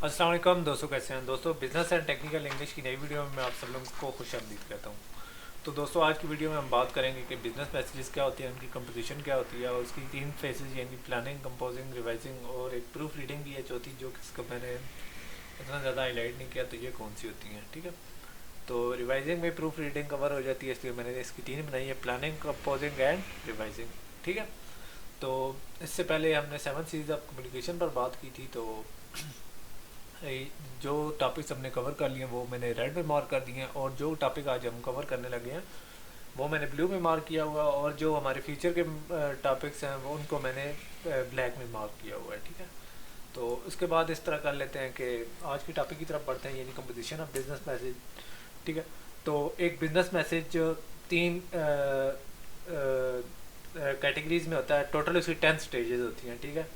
अस्सलाम वालेकुम दोस्तों, कैसे हैं दोस्तों। बिजनेस एंड टेक्निकल इंग्लिश की नई वीडियो में मैं आप सब लोगों को खुशामदीद कहता हूँ। तो दोस्तों, आज की वीडियो में हम बात करेंगे कि बिजनेस मैसेजेस क्या होती है, उनकी कंपोजिशन क्या होती है और उसकी 3 फेजेस यानी प्लानिंग, कंपोजिंग, रिवाइजिंग और एक प्रूफ रीडिंग भी है चौथी, जो किसको मैंने इतना ज़्यादा हाईलाइट नहीं किया, तो ये कौन सी होती हैं। ठीक है, तो रिवाइजिंग में प्रूफ रीडिंग कवर हो जाती है, इसलिए मैंने इसकी 3 बनाई है, प्लानिंग, कंपोजिंग एंड रिवाइजिंग। ठीक है, तो इससे पहले हमने 7 सीरीज ऑफ कम्युनिकेशन पर बात की थी। तो जो टॉपिक्स हमने कवर कर लिए वो मैंने रेड में मार्क कर दिए हैं, और जो टॉपिक आज हम कवर करने लगे हैं वो मैंने ब्लू में मार्क किया हुआ, और जो हमारे फ्यूचर के टॉपिक्स हैं वो उनको मैंने ब्लैक में मार्क किया हुआ है। ठीक है, तो उसके बाद इस तरह कर लेते हैं कि आज की टॉपिक की तरफ बढ़ते हैं, यानी कंपोजिशन ऑफ बिजनेस मैसेज। ठीक है, तो एक बिजनेस मैसेज 3 कैटेगरीज में होता है, टोटल उसकी 10 स्टेजेस होती हैं। ठीक है,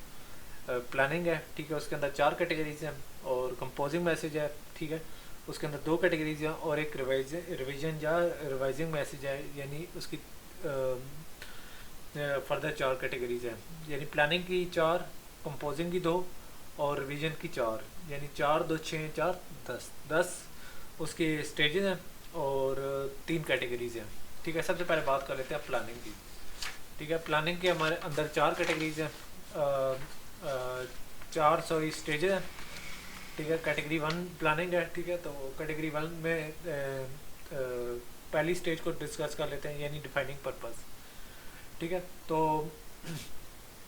प्लानिंग है, ठीक है, उसके अंदर 4 कैटेगरीज हैं, और कंपोजिंग मैसेज है, ठीक है, उसके अंदर 2 कैटेगरीज हैं, और एक रिवीजन या रिवाइजिंग मैसेज है, यानी उसकी फर्दर 4 कैटेगरीज हैं, यानी प्लानिंग की 4, कंपोजिंग की 2 और रिवीजन की 4, यानी 4 2 6 4 10 उसके स्टेजेस हैं और 3 कैटेगरीज हैं। ठीक है, सबसे पहले बात कर लेते हैं प्लानिंग की। ठीक है, प्लानिंग के हमारे अंदर 4 कैटेगरीज हैं, 4 सॉरी स्टेजेस हैं। ठीक है, कैटेगरी 1 प्लानिंग है। ठीक है, तो कैटेगरी 1 में पहली स्टेज को डिस्कस कर लेते हैं, यानी डिफाइनिंग पर्पस। ठीक है, तो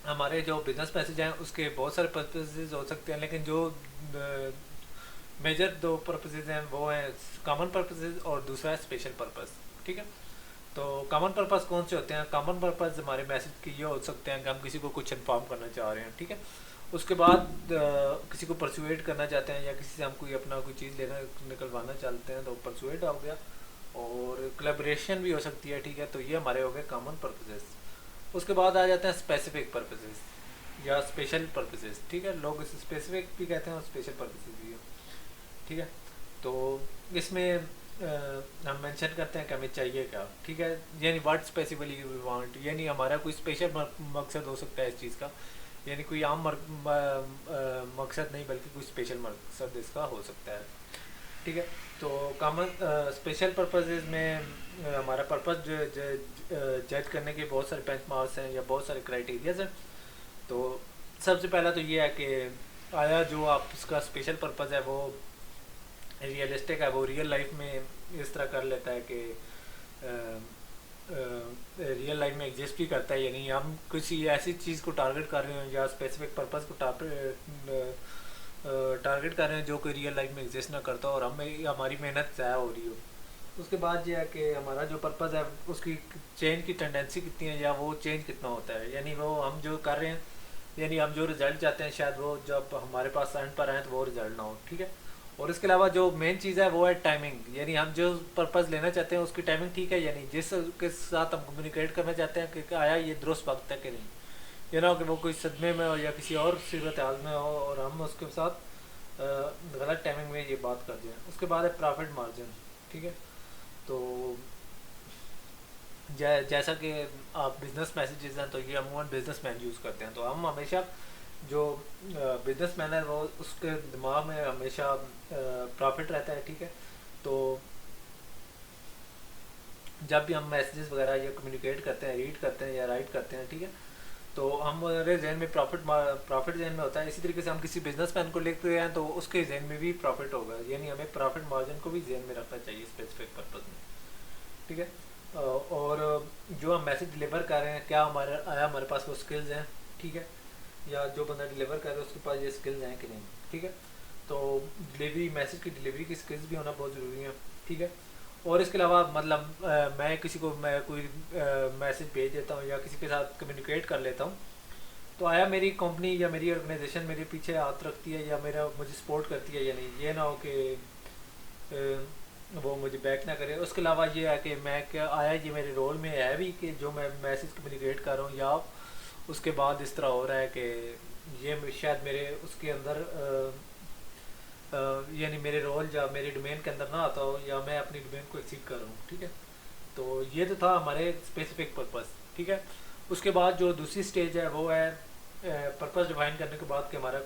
हमारे जो बिजनेस मैसेज हैं उसके बहुत सारे पर्पसेस हो सकते हैं, लेकिन जो मेजर 2 पर्पसेस हैं वो हैं कॉमन पर्पसेस और दूसरा है स्पेशल पर्पस। ठीक है, तो कॉमन पर्पस कौन से होते हैं? कॉमन पर्पस हमारे मैसेज के ये हो सकते हैं कि हम किसी को कुछ इन्फॉर्म करना चाह रहे हैं। ठीक है, उसके बाद किसी को परसुएट करना चाहते हैं, या किसी से हम कोई अपना कोई चीज़ लेना निकलवाना चाहते हैं, तो परसुएट हो गया, और कोलैबोरेशन भी हो सकती है। ठीक है, तो ये हमारे हो गए कॉमन पर्पसेस। उसके बाद आ जाते हैं स्पेसिफिक पर्पसेस या स्पेशल पर्पसेस। ठीक है, लोग इसे स्पेसिफिक भी कहते हैं और स्पेशल पर्पसेस भी है। ठीक है, तो इसमें हम मेंशन करते हैं कि हमें चाहिए क्या। ठीक है, यानी व्हाट स्पेसिफिकली वी वांट, यानी हमारा कोई स्पेशल मकसद हो सकता है इस चीज़ का, यानी कोई आम मकसद नहीं, बल्कि कोई स्पेशल मकसद इसका हो सकता है। ठीक है, तो कॉमन स्पेशल पर्पसेस में हमारा पर्पस जज करने के बहुत सारे बेंचमार्क्स हैं या बहुत सारे क्राइटेरियाज हैं। तो सबसे पहला तो ये है कि आया जो आपका स्पेशल पर्पस है वो रियलिस्टिक है, वो रियल लाइफ में इस तरह कर लेता है कि रियल लाइफ में एग्जिस्ट भी करता है, यानी हम किसी ऐसी चीज़ को टारगेट कर रहे हो या स्पेसिफिक पर्पस को टारगेट कर रहे हैं जो कोई रियल लाइफ में एग्जिस्ट ना करता और हमें हमारी मेहनत ज़ाया हो रही हो। उसके बाद ये है कि हमारा जो पर्पस है उसकी चेंज की टेंडेंसी कितनी है, या वो चेंज कितना होता है, यानी वो हम जो कर रहे हैं, यानी हम जो रिजल्ट चाहते हैं शायद वो जब हमारे पास एंड पर आए तो वो रिजल्ट ना हो। ठीक है, और इसके अलावा जो मेन चीज़ है वो है टाइमिंग, यानी हम जो पर्पस लेना चाहते हैं उसकी टाइमिंग ठीक है, यानी जिस के साथ हम कम्युनिकेट करना चाहते हैं कि आया ये दुरुस्त वक्त है कि नहीं, ये ना हो कि वो कोई सदमे में हो या किसी और सूरत हाल में हो और हम उसके साथ गलत टाइमिंग में ये बात कर दें। उसके बाद है प्रॉफिट मार्जिन। ठीक है, तो जैसा कि आप बिजनेस मैसेजेस हैं तो ये अमूमन बिजनेस मैन यूज़ करते हैं, तो हम हमेशा जो बिजनेस मैन है वो उसके दिमाग में हमेशा प्रॉफिट रहता है। ठीक है, तो जब भी हम मैसेजेस वगैरह या कम्युनिकेट करते हैं, रीड करते हैं या राइट करते हैं, ठीक है, तो हमारे जहन में प्रॉफिट जहन में होता है। इसी तरीके से हम किसी बिजनेस मैन को लिखते हैं तो उसके जहन में भी प्रॉफिट होगा, यानी हमें प्रॉफिट मार्जिन को भी जहन में रखना चाहिए स्पेसिफिक पर्पज में। ठीक है, और जो हम मैसेज डिलीवर कर रहे हैं क्या हमारे पास वो स्किल्स हैं। ठीक है, या जो बंदा डिलीवर कर रहा है उसके पास ये स्किल्स हैं कि नहीं। ठीक है, तो डिलीवरी मैसेज की डिलीवरी की स्किल्स भी होना बहुत ज़रूरी है। ठीक है, और इसके अलावा मतलब मैं किसी को मैं कोई मैसेज भेज देता हूँ या किसी के साथ कम्युनिकेट कर लेता हूँ, तो आया मेरी कंपनी या मेरी ऑर्गेनाइजेशन मेरे पीछे हाथ रखती है या मेरा मुझे सपोर्ट करती है या नहीं, ये ना हो कि वो मुझे बैक ना करे। उसके अलावा ये है कि मैं क्या आया ये मेरे रोल में है भी कि जो मैं मैसेज कम्युनिकेट कर रहा हूँ, या उसके बाद इस तरह हो रहा है कि ये शायद मेरे उसके अंदर यानी मेरे रोल या मेरे डोमेन के अंदर ना आता हो, या मैं अपनी डोमेन को एक्सीड कर रहा हूँ। ठीक है, तो ये तो था हमारे स्पेसिफिक पर्पस। ठीक है, उसके बाद जो दूसरी स्टेज है वो है पर्पस डिफाइन करने के बाद कि हमारा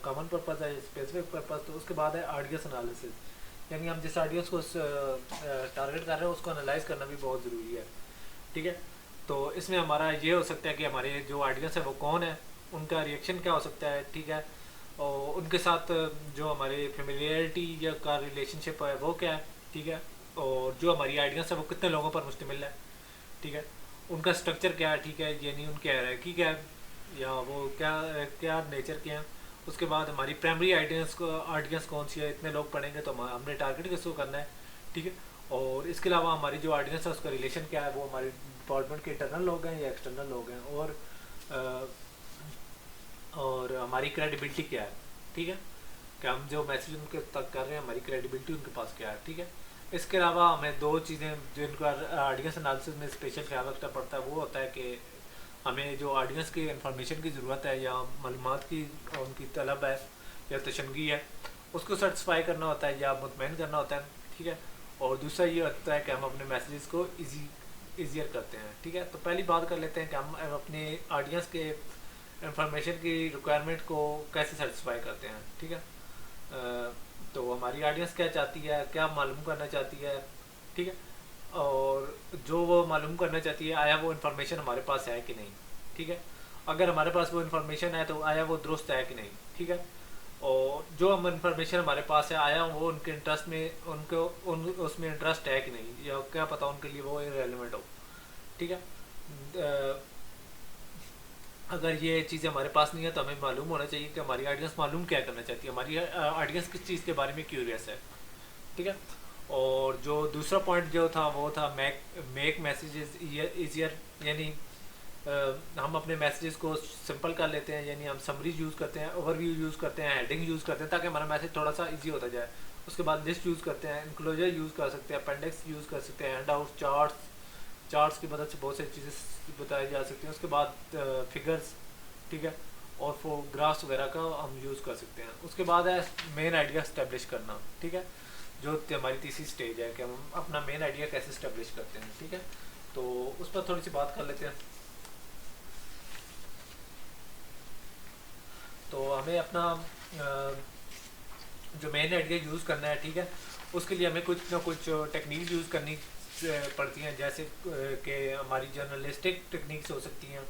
कॉमन पर्पस है, स्पेसिफिक पर्पस, तो उसके बाद है ऑडियंस एनालिसिस, यानी हम जिस ऑडियंस को टारगेट कर रहे हैं उसको एनालाइज करना भी बहुत ज़रूरी है। ठीक है, तो इसमें हमारा ये हो सकता है कि हमारे जो ऑडियंस है वो कौन है, उनका रिएक्शन क्या हो सकता है। ठीक है, और उनके साथ जो हमारे फेमिलियरिटी या का रिलेशनशिप है वो क्या है। ठीक है, और जो हमारी ऑडियंस है वो कितने लोगों पर मुश्तमिल है। ठीक है, उनका स्ट्रक्चर क्या है। ठीक है, यानी उनकी हायरार्की क्या है या वो क्या क्या नेचर के हैं। उसके बाद हमारी प्राइमरी ऑडियंस कौन सी है, इतने लोग पढ़ेंगे तो हमने टारगेट किसको करना है। ठीक है, और इसके अलावा हमारी जो ऑडियंस है उसका रिलेशन क्या है, वो हमारे डिपार्टमेंट के इंटरनल लोग हैं या एक्सटर्नल लोग हैं, और हमारी क्रेडिबिलिटी क्या है। ठीक है, कि हम जो मैसेज उनके तक कर रहे हैं हमारी क्रेडिबिलिटी उनके पास क्या है। ठीक है, इसके अलावा हमें दो चीज़ें जिनका ऑडियंस एनालिसिस में स्पेशल ख्याल रखना पड़ता है, वो होता है कि हमें जो ऑडियंस की इंफॉर्मेशन की ज़रूरत है या मालूमात की उनकी तलब है या तशंगी है, उसको सेटिस्फाई करना होता है या मुतमईन करना होता है। ठीक है, और दूसरा ये होता है कि हम अपने मैसेजेस को ईजियर करते हैं। ठीक है, तो पहली बात कर लेते हैं कि हम अपने ऑडियंस के इंफॉर्मेशन की रिक्वायरमेंट को कैसे सेटिस्फाई करते हैं। ठीक है, तो हमारी ऑडियंस क्या चाहती है, क्या मालूम करना चाहती है। ठीक है, और जो वो मालूम करना चाहती है आया वो इन्फॉर्मेशन हमारे पास है कि नहीं। ठीक है, अगर हमारे पास वो इन्फॉर्मेशन है तो आया वो दुरुस्त है कि नहीं। ठीक है, और जो हम इन्फॉर्मेशन हमारे पास है आया वो उनके इंटरेस्ट में उनको उसमें इंटरेस्ट है कि नहीं, या क्या पता उनके लिए वो इरेलीवेंट हो। ठीक है, अगर ये चीज़ हमारे पास नहीं है तो हमें मालूम होना चाहिए कि हमारी ऑडियंस मालूम क्या करना चाहती है, हमारी ऑडियंस किस चीज़ के बारे में क्यूरियस है। ठीक है, और जो दूसरा पॉइंट जो था वो था मेक मैसेजेस ईजियर, यानी हम अपने मैसेजेस को सिंपल कर लेते हैं, यानी हम समरीज यूज़ करते हैं, ओवरव्यू यूज़ करते हैं, हेडिंग यूज़ करते हैं ताकि हमारा मैसेज थोड़ा सा इजी होता जाए। उसके बाद लिस्ट यूज़ करते हैं, इंक्लोजर यूज़ कर सकते हैं, अपेंडिक्स यूज़ कर सकते हैं, हैंड आउट चार्ट्स की मदद से बहुत सारी चीज़ें बताई जा सकती हैं। उसके बाद फिगर्स, ठीक है, और फोटोग्राफ्स वगैरह का हम यूज़ कर सकते हैं। उसके बाद है मेन आइडिया इस्टेब्लिश करना। ठीक है, जो हमारी तीसरी स्टेज है कि हम अपना मेन आइडिया कैसे इस्टेब्लिश करते हैं। ठीक है, तो उस पर थोड़ी सी बात कर लेते हैं। तो हमें अपना जो मेन आइडिया यूज़ करना है, ठीक है, उसके लिए हमें कुछ ना कुछ टेक्निक यूज़ करनी पड़ती हैं, जैसे कि हमारी जर्नलिस्टिक टेक्निक्स हो सकती हैं,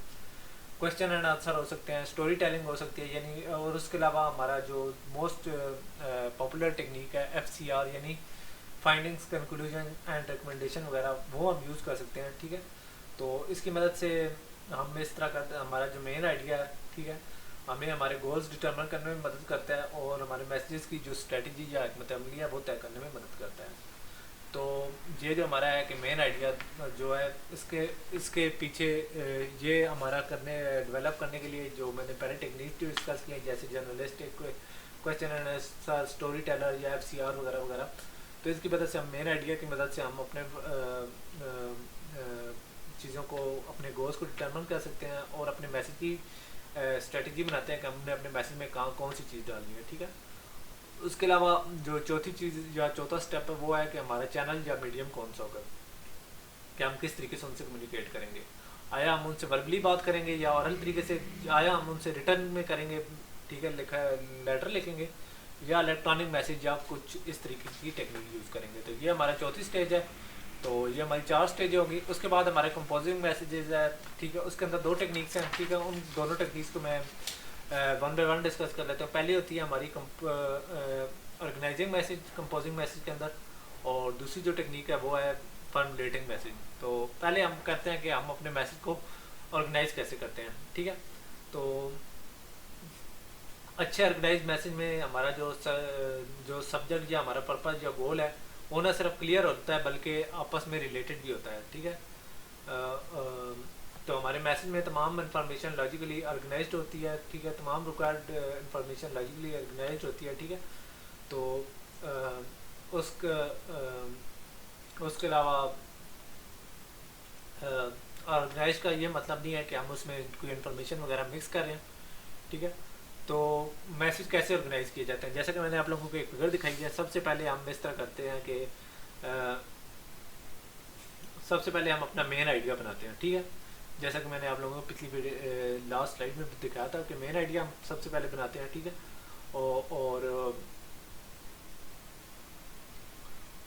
क्वेश्चन एंड आंसर हो सकते हैं, स्टोरी टेलिंग हो सकती है, यानी और उसके अलावा हमारा जो मोस्ट पॉपुलर टेक्निक है FCR, यानी फाइंडिंग्स कंक्लूजन एंड रिकमेंडेशन वगैरह, वो हम यूज़ कर सकते हैं। ठीक है, तो इसकी मदद से हम इस तरह करते हैं, हमारा जो मेन आइडिया है, ठीक है, हमें हमारे गोल्स डिटर्मिन करने में मदद करता है और हमारे मैसेजेस की जो स्ट्रेटजी या हिकमत अमली है वो तय करने में मदद करता है। तो ये जो हमारा है कि मेन आइडिया जो है इसके इसके पीछे ये हमारा डेवलप करने के लिए जो मैंने पहले टेक्निक डिस्कस किया, जैसे journalistic, question and answer, story teller या FCR वगैरह वगैरह, तो इसकी मदद से हम मेन आइडिया की मदद से हम अपने चीज़ों को, अपने गोल्स को डिटर्मिन कर सकते हैं और अपने मैसेज की स्ट्रेटजी बनाते हैं कि हमने अपने मैसेज में कहाँ कौन सी चीज़ डालनी है। ठीक है, उसके अलावा जो चौथी चीज़ या चौथा स्टेप है वो है कि हमारा चैनल या मीडियम कौन सा होगा, कि हम किस तरीके से उनसे कम्युनिकेट करेंगे। आया हम उनसे वर्बली बात करेंगे या औरल तरीके से, आया हम उनसे रिटर्न में करेंगे, ठीक है, लिखा लेटर लिखेंगे, या इलेक्ट्रॉनिक मैसेज या कुछ इस तरीके की टेक्निक यूज़ करेंगे। तो ये हमारा चौथी स्टेज है। तो ये हमारी 4 स्टेज होगी। उसके बाद हमारे कंपोजिंग मैसेजेस है, ठीक है, उसके अंदर 2 टेक्निक्स हैं, ठीक है, उन दोनों टेक्निक्स को मैं वन बाय वन डिस्कस कर लेते हैं। पहली होती है हमारी ऑर्गेनाइजिंग मैसेज कंपोजिंग मैसेज के अंदर, और दूसरी जो टेक्निक है वो है फॉर्मुलेटिंग मैसेज। तो पहले हम करते हैं कि हम अपने मैसेज को ऑर्गेनाइज कैसे करते हैं। ठीक है, तो अच्छे ऑर्गेनाइज मैसेज में हमारा जो सब्जेक्ट या हमारा पर्पस या गोल है वो ना सिर्फ क्लियर होता है बल्कि आपस में रिलेटेड भी होता है। ठीक है, तो हमारे मैसेज में तमाम इंफॉर्मेशन लॉजिकली ऑर्गेनाइज्ड होती है। ठीक है, तमाम रिक्वायर्ड इंफॉर्मेशन लॉजिकली ऑर्गेनाइज्ड होती है। ठीक है, तो उसके अलावा ऑर्गेनाइज का ये मतलब नहीं है कि हम उसमें कोई इन्फॉर्मेशन वगैरह मिक्स कर रहे हैं। ठीक है, तो मैसेज कैसे ऑर्गेनाइज किए जाते हैं, जैसे कि मैंने आप लोगों को एक फिगर दिखाई है। सबसे पहले हम इस तरह करते हैं कि सबसे पहले हम अपना मेन आइडिया बनाते हैं। ठीक है, जैसा कि मैंने आप लोगों को पिछली लास्ट स्लाइड में दिखाया था कि मेन आइडिया हम सबसे पहले बनाते हैं, ठीक है। और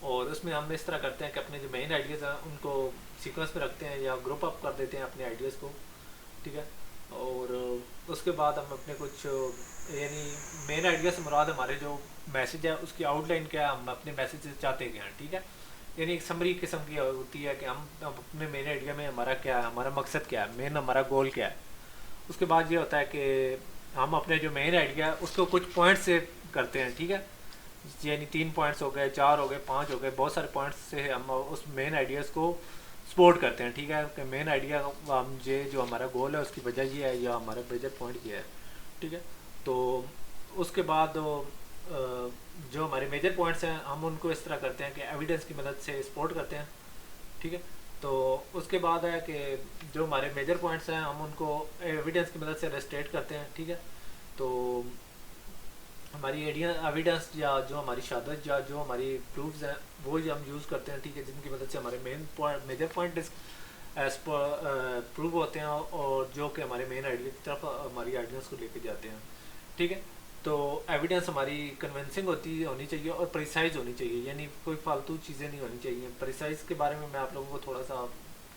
और उसमें हम इस तरह करते हैं कि अपने जो मेन आइडियाज़ हैं उनको सीक्वेंस में रखते हैं या ग्रुप अप कर देते हैं अपने आइडियाज़ को, ठीक है। और उसके बाद हम अपने कुछ यानी मेन आइडिया से मुराद हमारे जो मैसेज है उसकी आउटलाइन क्या है, हम अपने मैसेज से चाहते क्या हैं, ठीक है। यानी एक समरी किस्म की होती है कि हम अपने मेन आइडिया में हमारा क्या है, हमारा मकसद क्या है, मेन हमारा गोल क्या है। उसके बाद ये होता है कि हम अपने जो मेन आइडिया है उसको कुछ पॉइंट से करते हैं, ठीक है। यानी 3 पॉइंट्स हो गए, 4 हो गए, 5 हो गए, बहुत सारे पॉइंट्स से हम उस मेन आइडियाज़ को सपोर्ट करते हैं, ठीक है। कि मेन आइडिया हम ये जो हमारा गोल है उसकी वजह ये है या हमारा मेजर पॉइंट ये है, ठीक है। तो उसके बाद जो हमारे मेजर पॉइंट्स हैं हम उनको इस तरह करते हैं कि एविडेंस की मदद से सपोर्ट करते हैं, ठीक है। तो उसके बाद है कि जो हमारे मेजर पॉइंट्स हैं हम उनको एविडेंस की मदद से रेस्टेट करते हैं, ठीक है। तो हमारी एविडेंस या जो हमारी शहादत या जो हमारी प्रूफ्स हैं वो ही हम यूज़ करते हैं, ठीक है, जिनकी मदद से हमारे मेजर पॉइंट एज प्रूव होते हैं और जो कि हमारे मेन आइडिया की तरफ हमारी आइडियाज़ को लेके जाते हैं, ठीक है। तो एविडेंस हमारी कन्विंसिंग होनी चाहिए और प्रिसाइज होनी चाहिए, यानी कोई फालतू चीज़ें नहीं होनी चाहिए। प्रिसाइज के बारे में मैं आप लोगों को थोड़ा सा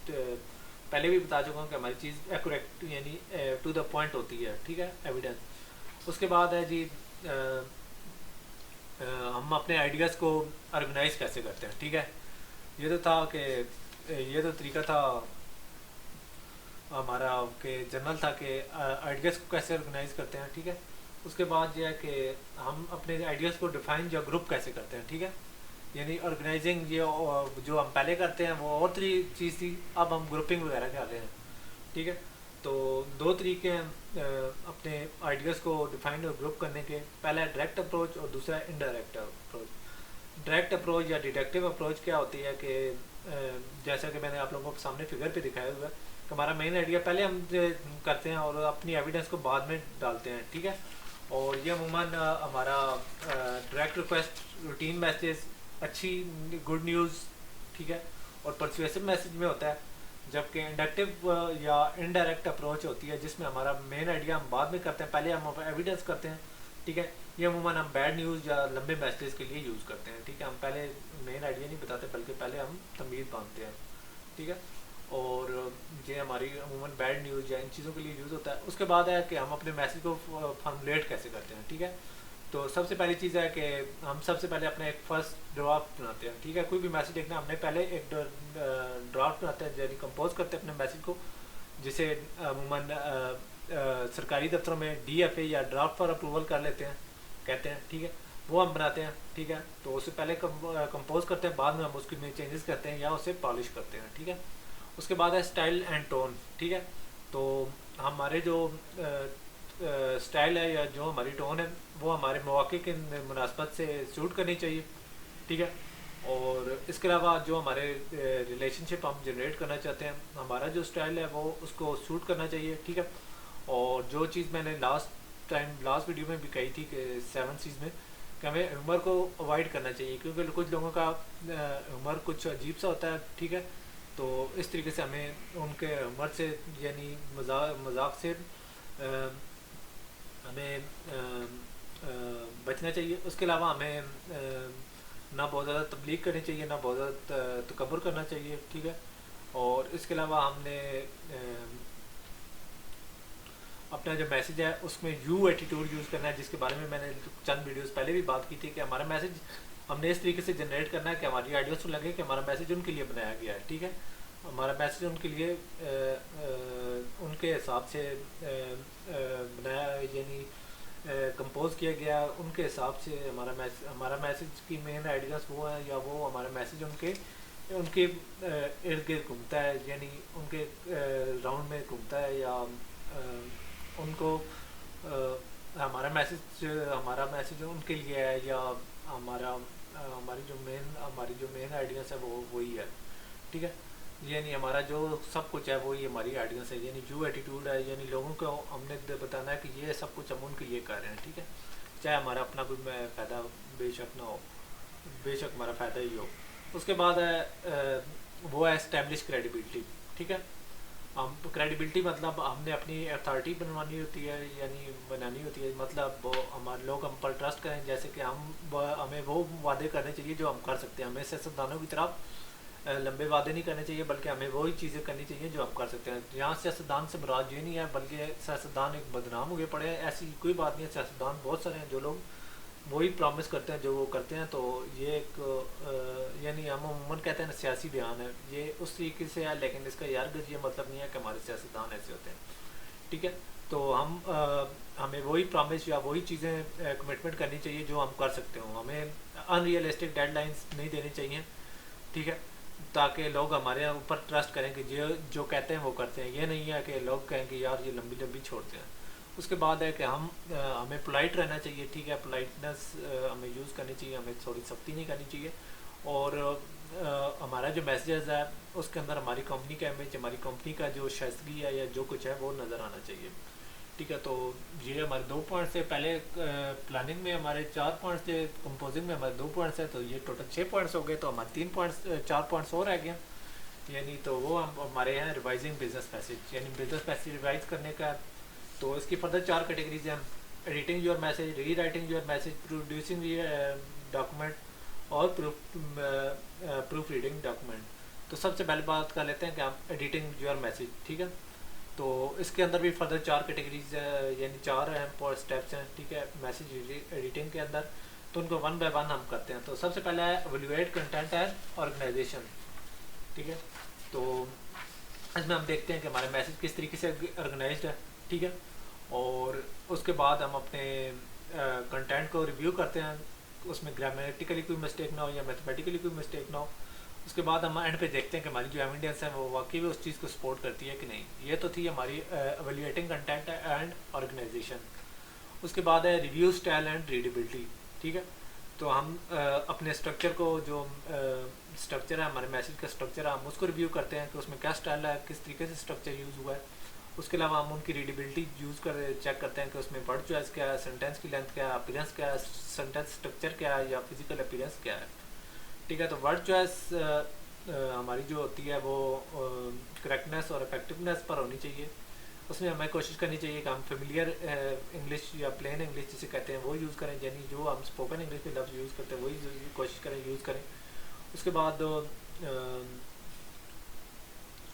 पहले भी बता चुका हूँ कि हमारी चीज़ एक्यूरेट यानी टू द पॉइंट होती है, ठीक है, एविडेंस। उसके बाद है जी हम अपने आइडियाज़ को ऑर्गेनाइज कैसे करते हैं, ठीक है। ये तो था कि ये तो तरीका था हमारा कि जनरल था कि आइडियाज़ को कैसे ऑर्गेनाइज करते हैं, ठीक है। उसके बाद यह है कि हम अपने आइडियाज़ को डिफाइन या ग्रुप कैसे करते हैं, ठीक है। यानी ऑर्गेनाइजिंग ये जो हम पहले करते हैं वो और चीज़ थी, अब हम ग्रुपिंग वगैरह कर रहे हैं, ठीक है। तो दो तरीके हैं अपने आइडियाज़ को डिफाइन और ग्रुप करने के। पहला है डायरेक्ट अप्रोच और दूसरा है इनडायरेक्ट अप्रोच। डायरेक्ट अप्रोच या डिडक्टिव अप्रोच क्या होती है कि जैसा कि मैंने आप लोगों के सामने फिगर पे दिखाया हुआ है कि हमारा मेन आइडिया पहले हम करते हैं और अपनी एविडेंस को बाद में डालते हैं, ठीक है। और ये अमूमन हमारा डायरेक्ट रिक्वेस्ट, रूटीन मैसेज, अच्छी गुड न्यूज़, ठीक है, और परसुएसिव मैसेज में होता है। जबकि इंडक्टिव या इनडायरेक्ट अप्रोच होती है जिसमें हमारा मेन आइडिया हम बाद में करते हैं, पहले हम एविडेंस करते हैं, ठीक है। ये अमूमन हम बैड न्यूज़ या लंबे मैसेज के लिए यूज़ करते हैं, ठीक है। हम पहले मेन आइडिया नहीं बताते बल्कि पहले हम तमीज़ बांधते हैं, ठीक है। और ये हमारी अमूमन बैड न्यूज़ या इन चीज़ों के लिए यूज़ होता है। उसके बाद है कि हम अपने मैसेज को फॉर्मुलेट कैसे करते हैं, ठीक है। तो सबसे पहली चीज़ है कि हम सबसे पहले अपना एक फर्स्ट ड्राफ्ट बनाते हैं, ठीक है। कोई भी मैसेज लिखना हमने पहले एक ड्राफ्ट बनाते हैं, यानी कंपोज करते हैं अपने मैसेज को, जिसे अमूमन सरकारी दफ्तरों में DFA या ड्राफ्ट फॉर अप्रूवल कर लेते हैं कहते हैं, ठीक है। वो हम बनाते हैं, ठीक है। तो उससे पहले कंपोज करते हैं, बाद में हम उसके में चेंजेस करते हैं या उसे पॉलिश करते हैं, ठीक है। उसके बाद है स्टाइल एंड टोन, ठीक है। तो हमारे जो स्टाइल है या जो हमारी टोन है वो हमारे मौके के मुनासबत से सूट करनी चाहिए, ठीक है। और इसके अलावा जो हमारे रिलेशनशिप हम जनरेट करना चाहते हैं, हमारा जो स्टाइल है वो उसको सूट करना चाहिए, ठीक है। और जो चीज़ मैंने लास्ट वीडियो में भी कही थी कि 7 C's में कि हमें ह्यूमर को अवॉइड करना चाहिए, क्योंकि कुछ लोगों का ह्यूमर कुछ अजीब सा होता है, ठीक है। तो इस तरीके से हमें उनके ह्यूमर से यानी मजाक से हमें बचना चाहिए। उसके अलावा हमें ना बहुत ज़्यादा तबलीग करनी चाहिए, ना बहुत ज़्यादा तकब्बुर करना चाहिए, ठीक है। और इसके अलावा हमने अपना जो मैसेज है उसमें यू एटीट्यूड यूज़ करना है, जिसके बारे में मैंने चंद वीडियोस पहले भी बात की थी कि हमारा मैसेज हमने इस तरीके से जनरेट करना है कि हमारी आइडियाज़ को लगे कि हमारा मैसेज उनके लिए बनाया गया है, ठीक है। हमारा मैसेज उनके लिए उनके हिसाब से बनाया यानी कंपोज किया गया उनके हिसाब से। हमारा मैसेज की मेन आइडियाज़ वो हैं या वो हमारा मैसेज उनके उनके इर्द गिर्द घूमता है, यानी उनके राउंड में घूमता है, या उनको हमारा मैसेज उनके लिए है, या हमारी जो मेन आइडियाज़ है वो वही है, ठीक है। यानी हमारा जो सब कुछ है वही हमारी आइडियाज़ है, यानी जो एटीट्यूड है, यानी लोगों को हमने बताना है कि ये सब कुछ हम उनके लिए कर रहे हैं, ठीक है। चाहे हमारा अपना कोई फ़ायदा बेशक ना हो, बेशक हमारा फ़ायदा ही हो। उसके बाद है वो है एस्टेब्लिश क्रेडिबिलिटी, ठीक है। हम क्रेडिबिलिटी मतलब हमने अपनी अथॉरिटी बनवानी होती है, यानी बनानी होती है, मतलब वो हमारे लोग हम पर ट्रस्ट करें, जैसे कि हमें वो वादे करने चाहिए जो हम कर सकते हैं। हमें सियासतदानों की तरफ लंबे वादे नहीं करने चाहिए, बल्कि हमें वही चीज़ें करनी चाहिए जो हम कर सकते हैं। यहाँ सियासतदान से मुराद ये नहीं है, बल्कि सियासतदान एक बदनाम हुए पड़े हैं, ऐसी कोई बात नहीं है। सियासतदान बहुत सारे हैं जो लोग वही प्रॉमिस करते हैं जो वो करते हैं। तो ये एक यानी हम अमूमन कहते हैं ना सियासी बयान है, ये उस तरीके से है, लेकिन इसका यार ये मतलब नहीं है कि हमारे सियासतदान ऐसे होते हैं। ठीक है, तो हमें वही प्रॉमिस या वही चीज़ें कमिटमेंट करनी चाहिए जो हम कर सकते हो। हमें अनरियलिस्टिक डेडलाइंस नहीं देनी चाहिए। ठीक है, ताकि लोग हमारे ऊपर ट्रस्ट करें कि जो कहते हैं वो करते हैं। ये नहीं है कि लोग कहें कि यार ये लंबी लंबी छोड़ते हैं। उसके बाद है कि हमें पोलाइट रहना चाहिए। ठीक है, पोलाइटनेस हमें यूज़ करनी चाहिए, हमें थोड़ी सख्ती नहीं करनी चाहिए। और हमारा जो मैसेज है उसके अंदर हमारी कंपनी का इमेज, हमारी कंपनी का जो शाइस्तगी है या जो कुछ है वो नज़र आना चाहिए। ठीक है, तो ये हमारे 2 पॉइंट्स थे। पहले प्लानिंग में हमारे 4 पॉइंट्स थे, कंपोजिंग में हमारे 2 पॉइंट्स है, तो ये टोटल 6 पॉइंट्स हो गए। तो हमारे 3 पॉइंट्स 4 पॉइंट्स और रह गए, यानी तो वो हम हमारे हैं रिवाइजिंग बिजनेस मैसेज, यानी बिजनेस मैसेज रिवाइज करने का। तो इसकी फर्दर 4 कैटेगरीज हैं: एडिटिंग योर मैसेज, री writing your message, producing document और प्रूफ रीडिंग डॉक्यूमेंट। तो सबसे पहले बात कर लेते हैं कि आप एडिटिंग योर मैसेज। ठीक है, तो इसके अंदर भी फर्दर 4 कैटेगरीज यानी 4 हैं स्टेप्स हैं। ठीक है, मैसेज एडिटिंग के अंदर, तो उनको वन बाय वन हम करते हैं। तो सबसे पहला है एवेल्युएट कंटेंट एंड ऑर्गेनाइजेशन। ठीक है, तो इसमें हम देखते हैं कि हमारा मैसेज किस तरीके से ऑर्गेनाइज्ड है। ठीक है, और उसके बाद हम अपने कंटेंट को रिव्यू करते हैं, उसमें ग्रामेटिकली कोई मिस्टेक ना हो या मैथमेटिकली कोई मिस्टेक ना हो। उसके बाद हम एंड पे देखते हैं कि हमारी जो एविडेंस है वो वाकई में उस चीज़ को सपोर्ट करती है कि नहीं। ये तो थी हमारी एवेल्युएटिंग कंटेंट एंड ऑर्गेनाइजेशन। उसके बाद है रिव्यू स्टाइल एंड रीडेबिलिटी। ठीक है, तो हम अपने स्ट्रक्चर को, जो स्ट्रक्चर है हमारे मैसेज का स्ट्रक्चर है, हम उसको रिव्यू करते हैं कि उसमें क्या स्टाइल है, किस तरीके से स्ट्रक्चर यूज़ हुआ है। उसके अलावा हम उनकी रीडेबिलिटी यूज़ कर चेक करते हैं कि उसमें वर्ड चॉइस क्या है, सेंटेंस की लेंथ क्या है, अपीयरेंस क्या है, सेंटेंस स्ट्रक्चर क्या है या फिजिकल अपीयरेंस क्या है। ठीक है, तो वर्ड चॉइस हमारी जो होती है वो करेक्टनेस और इफेक्टिवनेस पर होनी चाहिए। उसमें हमें कोशिश करनी चाहिए कि हम फेमिलियर इंग्लिश या प्लेन इंग्लिश जिसे कहते हैं वो यूज़ करें, यानी जो हम स्पोकन इंग्लिश में लफ्ज़ यूज़ करते हैं वही कोशिश करें यूज़ करें। उसके बाद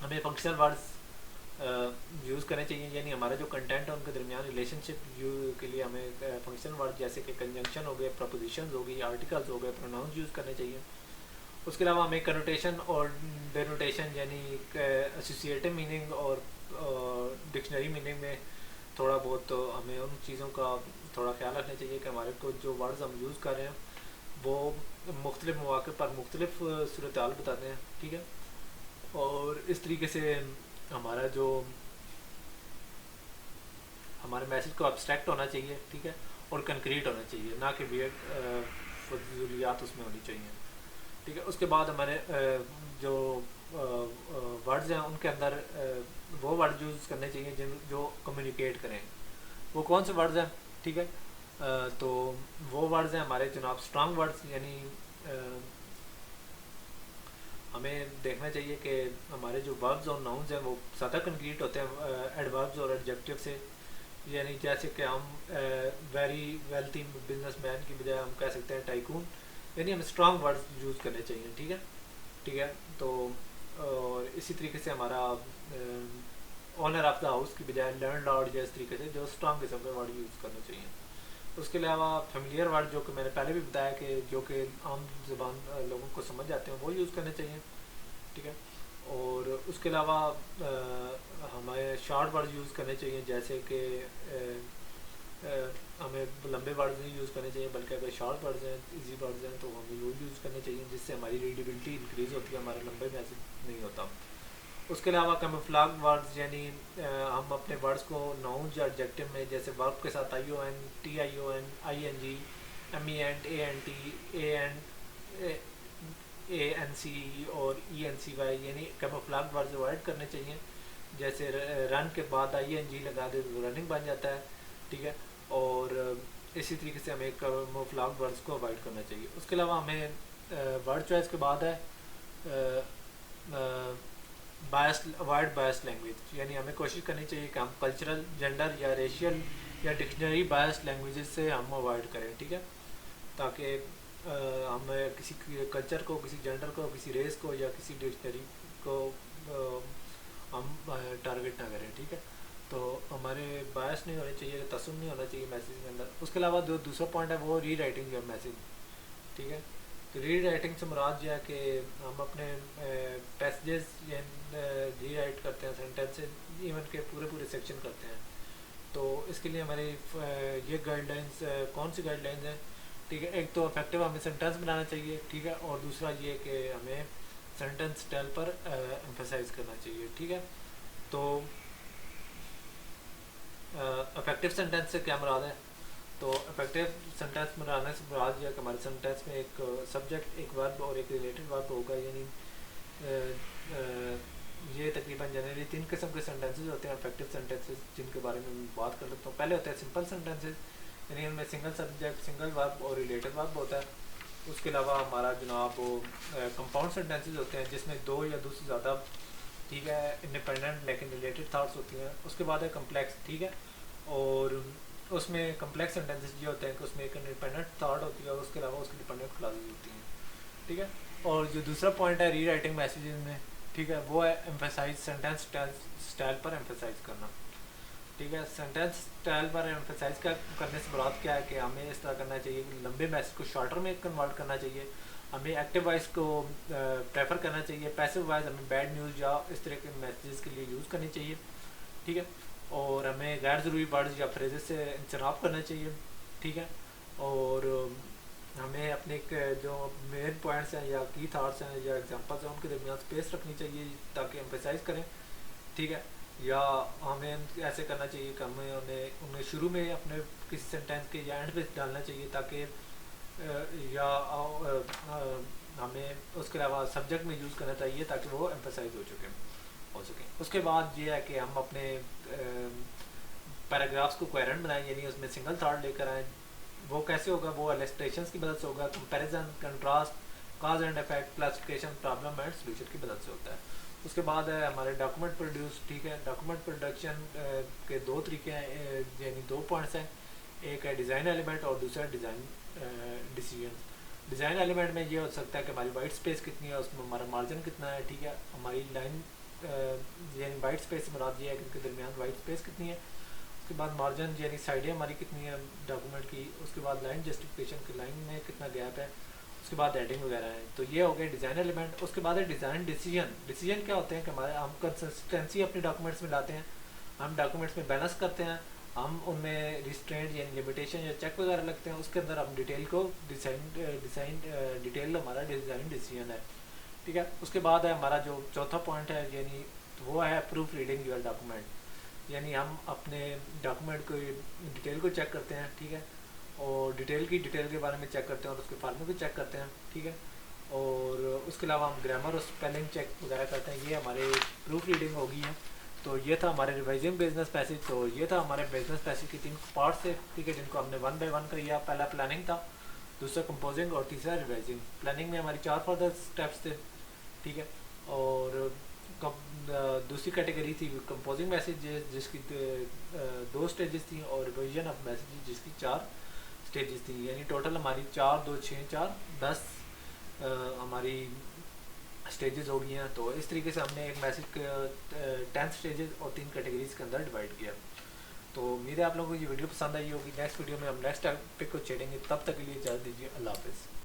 हमें फंक्शनल वर्ड्स यूज़ करने चाहिए, यानी हमारा जो कंटेंट है उनके दरमियान रिलेशनशिप के लिए हमें फंक्शनल वर्ड जैसे कि कंजंक्शन हो गए, प्रपोजिशंस हो गई, आर्टिकल्स हो गए, प्रोनाउंस यूज़ करने चाहिए। उसके अलावा हमें कनोटेशन और डेनोटेशन यानी एसोसिएटिव मीनिंग और डिक्शनरी मीनिंग में थोड़ा बहुत तो हमें उन चीज़ों का थोड़ा ख्याल रखना चाहिए कि हमारे को जो वर्ड्स हम यूज़ कर रहे हैं वो मुख्तलिफ मौक़े पर मुख्तलिफ सूरत हाल बताते हैं। ठीक है, और इस तरीके से हमारा जो हमारे मैसेज को अब्स्ट्रैक्ट होना चाहिए। ठीक है, और कंक्रीट होना चाहिए, ना कि वियर्ड फजूलियात उसमें होनी चाहिए। ठीक है, उसके बाद हमारे जो वर्ड्स हैं उनके अंदर वो वर्ड यूज़ करने चाहिए जो कम्युनिकेट करें। वो कौन से वर्ड्स हैं? ठीक है, तो वो वर्ड्स हैं हमारे जनाब स्ट्रॉन्ग वर्ड्स, यानी हमें देखना चाहिए कि हमारे जो वर्ब्स और नाउन्स हैं वो ज़्यादा कंक्रीट होते हैं एडवर्ब्स और एडजेक्टिव से। यानी जैसे कि हम वेरी वेल्थी बिजनेसमैन की बजाय हम कह सकते हैं टाइकून, यानी हमें स्ट्रॉन्ग वर्ड्स यूज़ करने चाहिए। ठीक है, ठीक है, तो और इसी तरीके से हमारा ओनर ऑफ द हाउस की बजाय लैंडलॉर्ड या इस तरीके से जो स्ट्रॉन्ग किस्म के वर्ड यूज़ करने चाहिए। उसके अलावा फेमिलियर वर्ड जो कि मैंने पहले भी बताया कि जो कि आम ज़बान लोगों को समझ जाते हैं वो यूज़ करने चाहिए। ठीक है, और उसके अलावा हमें शॉर्ट वर्ड यूज़ करने चाहिए, जैसे कि हमें लंबे वर्ड्स नहीं यूज़ करने चाहिए, बल्कि अगर शॉर्ट वर्ड्स हैं, इजी वर्ड्स हैं तो हमें वो यूज़ करने चाहिए, जिससे हमारी रीडेबिलिटी इंक्रीज़ होती है, हमारे लंबे मैसेज नहीं होता। उसके अलावा कैमोफ्लेज वर्ड्स, यानी हम अपने वर्ड्स को नाउन्स या एडजेक्टिव में जैसे वर्ब के साथ ION, TION, ING, MENT, ANT, ANC और ENCY, यानी कैमोफ्लेज वर्ड्स अवॉइड करने चाहिए। जैसे रन के बाद ING लगा दे तो रनिंग बन जाता है। ठीक है, और इसी तरीके से हमें कैमोफ्लेज वर्ड्स को अवॉइड करना चाहिए। उसके अलावा हमें वर्ड चॉइस के बाद है बायस अवॉइड बायस लैंग्वेज, यानी हमें कोशिश करनी चाहिए कि हम कल्चरल, जेंडर या रेशियल या डिक्शनरी बायस लैंग्वेजेस से हम अवॉइड करें, ठीक है, ताकि हम किसी कल्चर को, किसी जेंडर को, किसी रेस को या किसी डिक्शनरी को हम टारगेट ना करें, ठीक है। तो हमारे बायस नहीं होने चाहिए, तसम नहीं होना चाहिए मैसेज के अंदर। उसके अलावा जो दूसरा पॉइंट है वो री राइटिंग योर मैसेज, ठीक है। तो री राइटिंग से मुराद जो है कि हम अपने पैसेजेस या री राइट करते हैं, सेंटेंसेस इवन के पूरे पूरे सेक्शन करते हैं। तो इसके लिए हमारी ये गाइडलाइंस, कौन सी गाइडलाइंस हैं, ठीक है। एक तो इफेक्टिव हमें सेंटेंस बनाना चाहिए, ठीक है, और दूसरा ये कि हमें सेंटेंस स्टाइल पर एम्फेसाइज करना चाहिए, ठीक है। तो इफेक्टिव सेंटेंस से क्या मुराद है, तो इफेक्टिव सेंटेंस बनाने से मुराद यह है कि हमारे सेंटेंस में एक सब्जेक्ट, एक वर्ब और एक रिलेटेड वर्ब होगा, यानी ये तकरीबन जनरली 3 किस्म के सेंटेंसेस होते हैं इफेक्टिव सेंटेंसेस, जिनके बारे में मैं बात कर लेता हूँ। पहले होते हैं सिंपल सेंटेंसेस, यानी उनमें सिंगल सब्जेक्ट, सिंगल वर्ब और रिलेटेड वर्ब होता है। उसके अलावा हमारा जनाब वो कंपाउंड सेंटेंसेस होते हैं, जिसमें 2 या 2 से ज़्यादा, ठीक है, इंडिपेंडेंट लेकिन रिलेटेड थाट्स होती हैं। उसके बाद है कम्प्लेक्स, ठीक है, और उसमें कम्प्लेक्स सेंटेंसेस ये होते हैं कि उसमें एक इंडिपेंडेंट थाट होती है और उसके अलावा उसकी डिपेंडेंट क्लासेस होती हैं, ठीक है। और जो दूसरा पॉइंट है री राइटिंग मैसेजेस में, ठीक है, वो है एम्फेसाइज, सेंटेंस स्टाइल पर एम्फेसाइज करना, ठीक है। सेंटेंस स्टाइल पर एम्फेसाइज करने से मुराद क्या है कि हमें इस तरह करना चाहिए कि लंबे मैसेज को शॉर्टर में कन्वर्ट करना चाहिए, हमें एक्टिव वॉइस को प्रेफर करना चाहिए, पैसिव वॉइस हमें बैड न्यूज़ या इस तरह के मैसेजेस के लिए यूज़ करनी चाहिए, ठीक है। और हमें गैर ज़रूरी वर्ड्स या फ्रेजेस से इंसराफ करना चाहिए, ठीक है। और हमें अपने जो मेन पॉइंट्स हैं या की थाट्स हैं या एग्जांपल्स हैं उनके दरमियान स्पेस रखनी चाहिए ताकि एम्फेसाइज करें, ठीक है। या हमें ऐसे करना चाहिए कि हमें उन्हें शुरू में अपने किसी सेंटेंस के या एंड पे डालना चाहिए, ताकि या हमें उसके अलावा सब्जेक्ट में यूज़ करना चाहिए ताकि वो एम्फेसाइज हो सके। उसके बाद ये है कि हम अपने पैराग्राफ्स को कोहेरेंट बनाएं, यानी उसमें सिंगल थाट लेकर आएँ। वो कैसे होगा, वो इलस्ट्रेशंस की मदद से होगा, comparison, contrast, cause and effect, classification, problem and solution की मदद से होता है। उसके बाद है हमारे डॉक्यूमेंट प्रोड्यूस, ठीक है। डॉक्यूमेंट प्रोडक्शन के 2 तरीके हैं, यानी 2 पॉइंट्स हैं, एक है डिज़ाइन एलिमेंट और दूसरा डिज़ाइन डिसीजन। डिज़ाइन एलिमेंट में ये हो सकता है कि हमारी वाइट स्पेस कितनी है, उसमें हमारा मार्जिन कितना है, ठीक है, हमारी लाइन यानी वाइट स्पेस से मुराद ये है कि उनके दरमियान वाइट स्पेस कितनी है। उसके बाद मार्जिन यानी साइडें हमारी कितनी है डॉक्यूमेंट की। उसके बाद लाइन जस्टिफिकेशन की लाइन में कितना गैप है। उसके बाद एडिंग वगैरह है। तो ये हो गए डिज़ाइन एलिमेंट। उसके बाद है डिज़ाइन डिसीजन। डिसीजन क्या होते हैं कि हमारे हम कंसिस्टेंसी अपने डॉक्यूमेंट्स में लाते हैं, हम डॉक्यूमेंट्स में बैलेंस करते हैं, हम उनमें रिस्ट्रेंट यानी लिमिटेशन या चेक वगैरह लगते हैं, उसके अंदर हम डिटेल को डिटेल हमारा डिज़ाइन डिसीजन है, ठीक है। उसके बाद है हमारा जो चौथा पॉइंट है, यानी वो है प्रूफ रीडिंग योर डॉक्यूमेंट, यानी हम अपने डॉक्यूमेंट को डिटेल को चेक करते हैं, ठीक है, और डिटेल के बारे में चेक करते हैं और उसके फॉर्मेट को चेक करते हैं, ठीक है। और उसके अलावा हम ग्रामर और स्पेलिंग चेक वगैरह करते हैं। ये हमारे प्रूफ रीडिंग होगी है। तो ये था हमारे रिवाइजिंग बिजनेस पैसेज। तो ये था हमारे बिजनेस पैसेज की 3 पार्ट्स थे, ठीक है, जिनको हमने 1 बाय 1 किया। पहला प्लानिंग था, दूसरा कंपोजिंग और तीसरा रिवाइजिंग। प्लानिंग में हमारी 4 फर्दर स्टेप्स थे, ठीक है। और दूसरी कैटेगरी थी कंपोजिंग मैसेजेस, जिसकी 2 स्टेजेस थी, और रिविजन ऑफ मैसेजेस जिसकी 4 स्टेजेस थी। यानी टोटल हमारी 4 2 6 4 10 हमारी स्टेजेस हो गई हैं। तो इस तरीके से हमने एक मैसेज के 10 स्टेजेस और 3 कैटेगरीज के अंदर डिवाइड किया। तो उम्मीद है आप लोगों को ये वीडियो पसंद आई होगी। नेक्स्ट वीडियो में हम नेक्स्ट टॉपिक को छेड़ेंगे। तब तक के लिए इजाज़त दीजिए। अल्लाह हाफ़िज़।